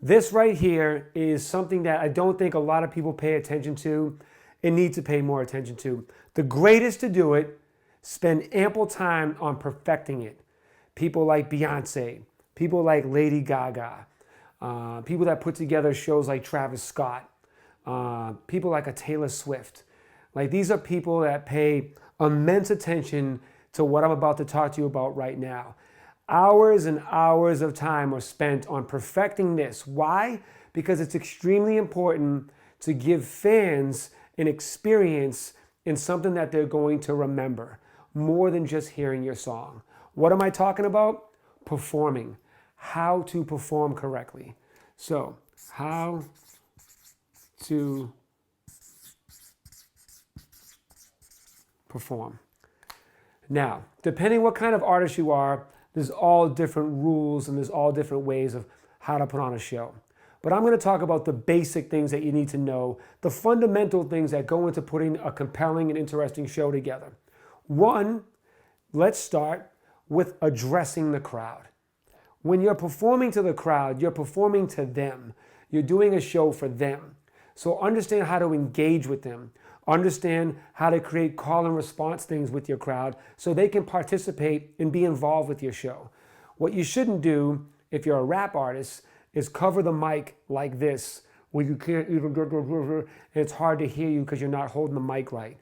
This right here is something that I don't think a lot of people pay attention to and need to pay more attention to. The greatest to do it spend ample time on perfecting it. People like Beyonce, people like Lady Gaga, people that put together shows like Travis Scott, people like a Taylor Swift. Like these are people that pay immense attention to what I'm about to talk to you about right now. Hours and hours of time are spent on perfecting this. Why? Because it's extremely important to give fans an experience in something that they're going to remember more than just hearing your song. What am I talking about? Performing. How to perform correctly. So, how to perform. Now, depending what kind of artist you are, there's all different rules and there's all different ways of how to put on a show. But I'm going to talk about the basic things that you need to know, the fundamental things that go into putting a compelling and interesting show together. One, let's start with addressing the crowd. When you're performing to the crowd, you're performing to them. You're doing a show for them. So understand how to engage with them. Understand how to create call and response things with your crowd so they can participate and be involved with your show. What you shouldn't do if you're a rap artist is cover the mic like this, where you can't even, and it's hard to hear you because you're not holding the mic right.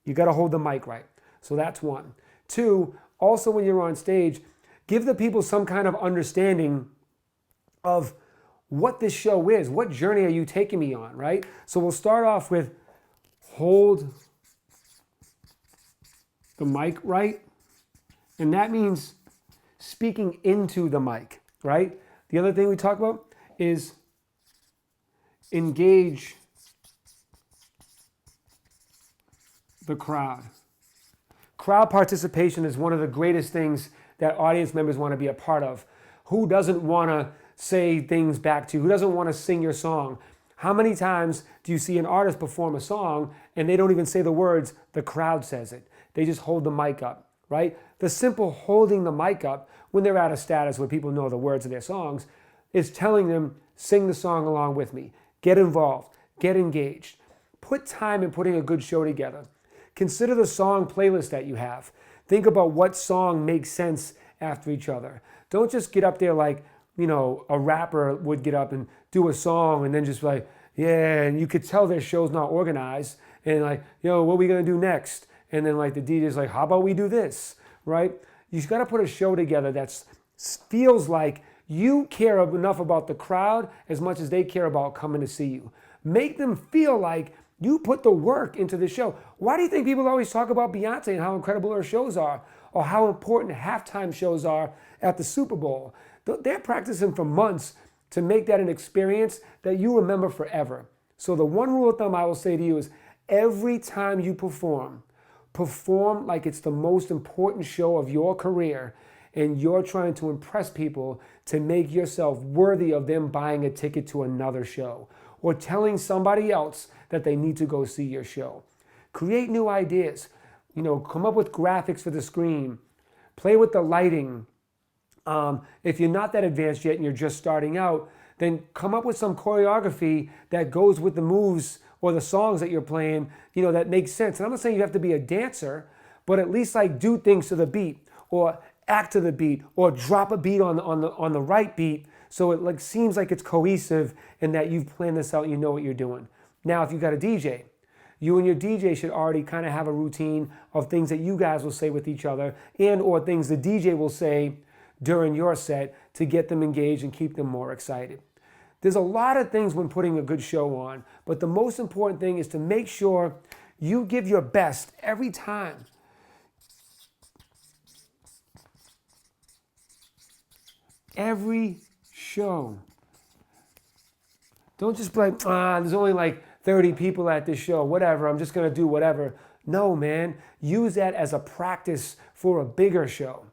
You got to hold the mic right. So that's one. Two, also when you're on stage, give the people some kind of understanding of what this show is. What journey are you taking me on, right? So we'll start off with hold the mic right. And that means speaking into the mic, right? The other thing we talk about is engage the crowd. Crowd participation is one of the greatest things that audience members want to be a part of. Who doesn't want to say things back to you? Who doesn't want to sing your song? How many times do you see an artist perform a song and they don't even say the words, the crowd says it? They just hold the mic up, right? The simple holding the mic up when they're at a status where people know the words of their songs is telling them, sing the song along with me. Get involved, get engaged. Put time in putting a good show together. Consider the song playlist that you have. Think about what song makes sense after each other. Don't just get up there like, a rapper would get up and do a song and then just like, yeah, and you could tell their show's not organized and like, what are we gonna do next? And then like the DJ's like, how about we do this, right? You've got to put a show together that feels like you care enough about the crowd as much as they care about coming to see you. Make them feel like you put the work into the show. Why do you think people always talk about Beyonce and how incredible her shows are, or how important halftime shows are at the Super Bowl? They're practicing for months to make that an experience that you remember forever. So the one rule of thumb I will say to you is every time you perform like it's the most important show of your career and you're trying to impress people to make yourself worthy of them buying a ticket to another show or telling somebody else that they need to go see your show. Create new ideas. Come up with graphics for the screen. Play with the lighting. If you're not that advanced yet and you're just starting out, then come up with some choreography that goes with the moves or the songs that you're playing, that makes sense. And I'm not saying you have to be a dancer, but at least like do things to the beat or act to the beat or drop a beat on the right beat so it like seems like it's cohesive and that you've planned this out and you know what you're doing. Now, if you've got a DJ, you and your DJ should already kind of have a routine of things that you guys will say with each other and or things the DJ will say during your set to get them engaged and keep them more excited. There's a lot of things when putting a good show on, but the most important thing is to make sure you give your best every time. Every show. Don't just be like, there's only like 30 people at this show, whatever, I'm just gonna do whatever. No, man, use that as a practice for a bigger show.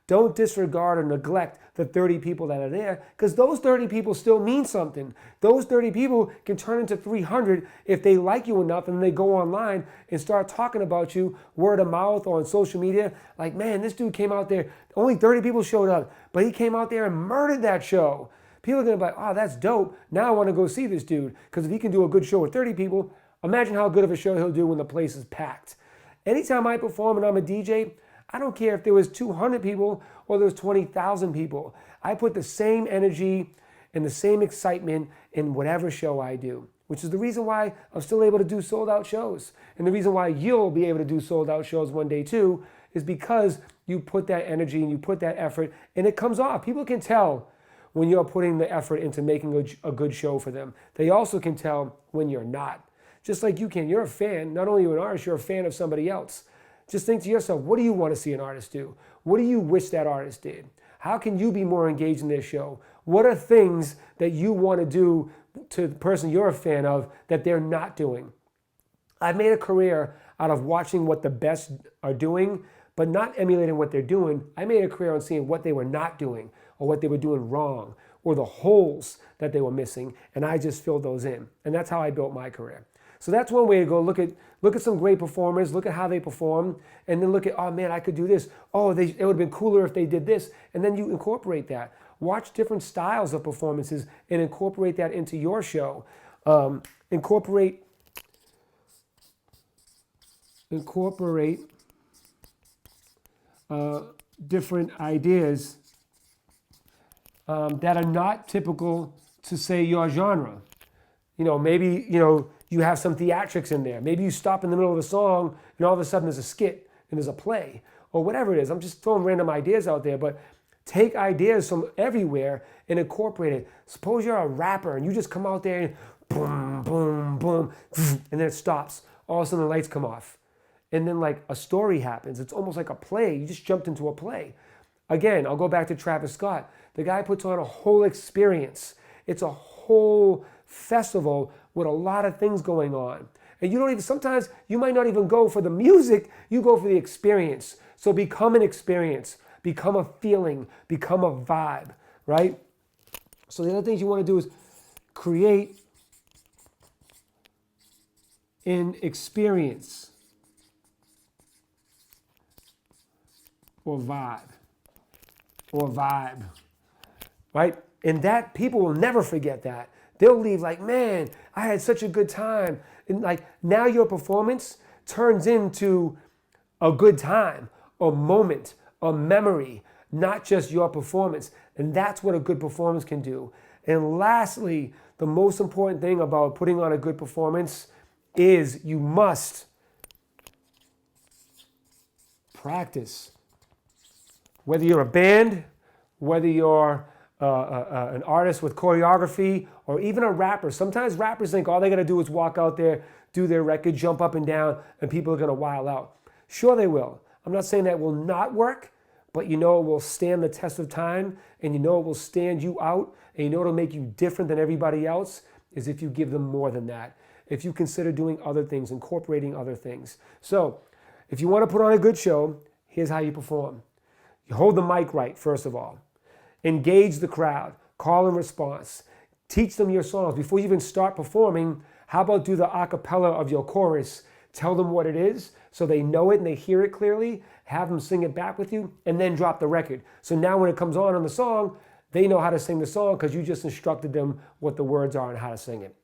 Don't disregard or neglect the 30 people that are there because those 30 people still mean something. Those 30 people can turn into 300 if they like you enough and they go online and start talking about you word of mouth or on social media. Like, man, this dude came out there, only 30 people showed up, but he came out there and murdered that show. People are going to be like, oh, that's dope. Now I want to go see this dude. Because if he can do a good show with 30 people, imagine how good of a show he'll do when the place is packed. Anytime I perform and I'm a DJ, I don't care if there was 200 people or there was 20,000 people. I put the same energy and the same excitement in whatever show I do, which is the reason why I'm still able to do sold out shows. And the reason why you'll be able to do sold out shows one day too is because you put that energy and you put that effort and it comes off. People can tell when you're putting the effort into making a good show for them. They also can tell when you're not. Just like you can. You're a fan. Not only are you an artist, you're a fan of somebody else. Just think to yourself, what do you want to see an artist do? What do you wish that artist did? How can you be more engaged in their show? What are things that you want to do to the person you're a fan of that they're not doing? I've made a career out of watching what the best are doing, but not emulating what they're doing. I made a career on seeing what they were not doing or what they were doing wrong or the holes that they were missing, and I just filled those in. And that's how I built my career. So that's one way to go. Look at some great performers, look at how they perform, and then look at, oh man, I could do this. Oh, it would have been cooler if they did this. And then you incorporate that. Watch different styles of performances and incorporate that into your show. Incorporate different ideas that are not typical to, say, your genre. Maybe, you have some theatrics in there. Maybe you stop in the middle of a song and all of a sudden there's a skit and there's a play or whatever it is. I'm just throwing random ideas out there, but take ideas from everywhere and incorporate it. Suppose you're a rapper and you just come out there and boom, boom, boom, and then it stops. All of a sudden the lights come off. And then like a story happens. It's almost like a play. You just jumped into a play. Again, I'll go back to Travis Scott. The guy puts on a whole experience. It's a whole festival with a lot of things going on. And sometimes you might not even go for the music, you go for the experience. So become an experience, become a feeling, become a vibe, right? So the other things you want to do is create an experience or vibe, right? And that people will never forget that. They'll leave like, man, I had such a good time. And like now your performance turns into a good time, a moment, a memory, not just your performance. And that's what a good performance can do. And lastly, the most important thing about putting on a good performance is you must practice. Whether you're a band, whether you're an artist with choreography, or even a rapper. Sometimes rappers think all they got to do is walk out there, do their record, jump up and down, and people are going to wild out. Sure they will. I'm not saying that will not work, but it will stand the test of time, and it will stand you out, and it'll make you different than everybody else, is if you give them more than that. If you consider doing other things, incorporating other things. So, if you want to put on a good show, here's how you perform. You hold the mic right, first of all. Engage the crowd. Call and response. Teach them your songs. Before you even start performing, how about do the a cappella of your chorus? Tell them what it is so they know it and they hear it clearly. Have them sing it back with you and then drop the record. So now when it comes on the song, they know how to sing the song because you just instructed them what the words are and how to sing it.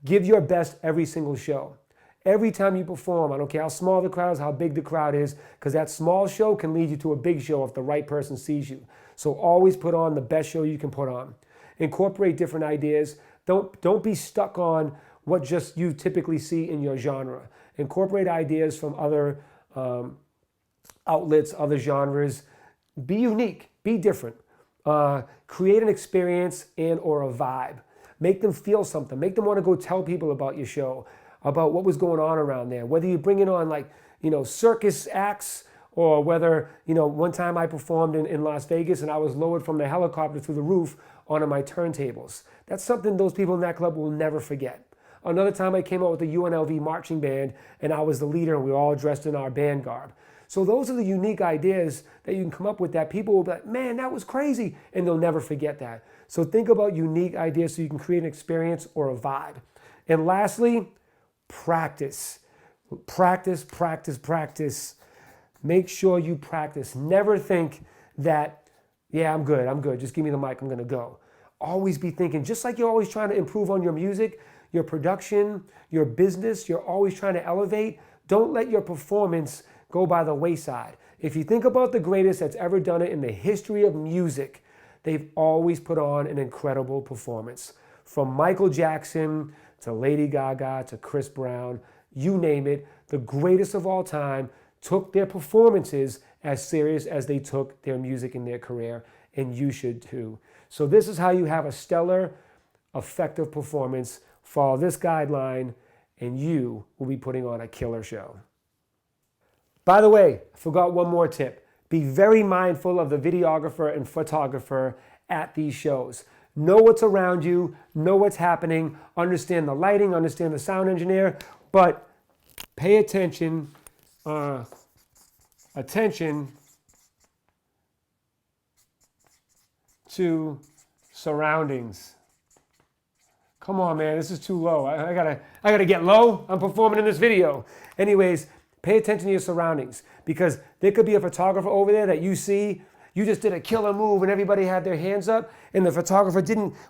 Give your best every single show. Every time you perform, I don't care how small the crowd is, how big the crowd is, because that small show can lead you to a big show if the right person sees you. So always put on the best show you can put on. Incorporate different ideas. Don't be stuck on what just you typically see in your genre. Incorporate ideas from other outlets, other genres. Be unique, be different. Create an experience and or a vibe. Make them feel something. Make them want to go tell people about your show, about what was going on around there. Whether you bring it on circus acts, or whether, one time I performed in Las Vegas and I was lowered from the helicopter through the roof onto my turntables. That's something those people in that club will never forget. Another time I came out with the UNLV marching band and I was the leader and we were all dressed in our band garb. So those are the unique ideas that you can come up with that people will be like, man, that was crazy. And they'll never forget that. So think about unique ideas so you can create an experience or a vibe. And lastly, practice. Practice, practice, practice. Make sure you practice. Never think that, yeah, I'm good. Just give me the mic, I'm going to go. always be thinking, just like you're always trying to improve on your music, your production, your business, you're always trying to elevate. Don't let your performance go by the wayside. If you think about the greatest that's ever done it in the history of music, they've always put on an incredible performance. From Michael Jackson to Lady Gaga to Chris Brown, you name it, the greatest of all time took their performances as serious as they took their music in their career, and you should too. So this is how you have a stellar, effective performance. Follow this guideline, and you will be putting on a killer show. By the way, I forgot one more tip. Be very mindful of the videographer and photographer at these shows. Know what's around you, know what's happening, understand the lighting, understand the sound engineer, but pay attention to surroundings. Come on, man, this is too low. I gotta get low. I'm performing in this video. Anyways, pay attention to your surroundings, because there could be a photographer over there that you see, you just did a killer move and everybody had their hands up and the photographer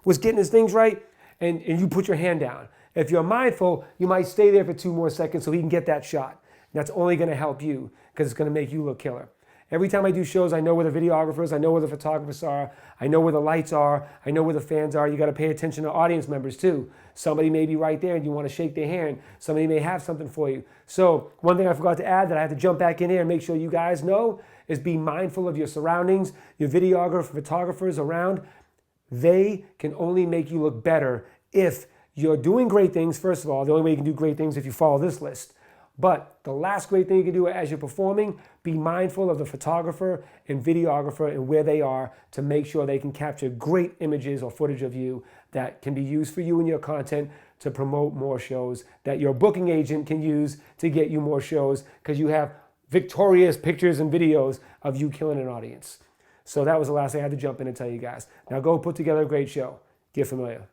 was getting his things right, and you put your hand down. If you're mindful, you might stay there for 2 more seconds so he can get that shot. And that's only gonna help you, because it's gonna make you look killer. Every time I do shows, I know where the videographers, I know where the photographers are, I know where the lights are, I know where the fans are. You got to pay attention to audience members too. Somebody may be right there and you want to shake their hand. Somebody may have something for you. So one thing I forgot to add that I have to jump back in here and make sure you guys know is be mindful of your surroundings, your videographers, photographers around. They can only make you look better if you're doing great things. First of all, the only way you can do great things is if you follow this list. But the last great thing you can do as you're performing, be mindful of the photographer and videographer and where they are to make sure they can capture great images or footage of you that can be used for you and your content to promote more shows, that your booking agent can use to get you more shows, because you have victorious pictures and videos of you killing an audience. So that was the last thing I had to jump in and tell you guys. Now go put together a great show. Get familiar.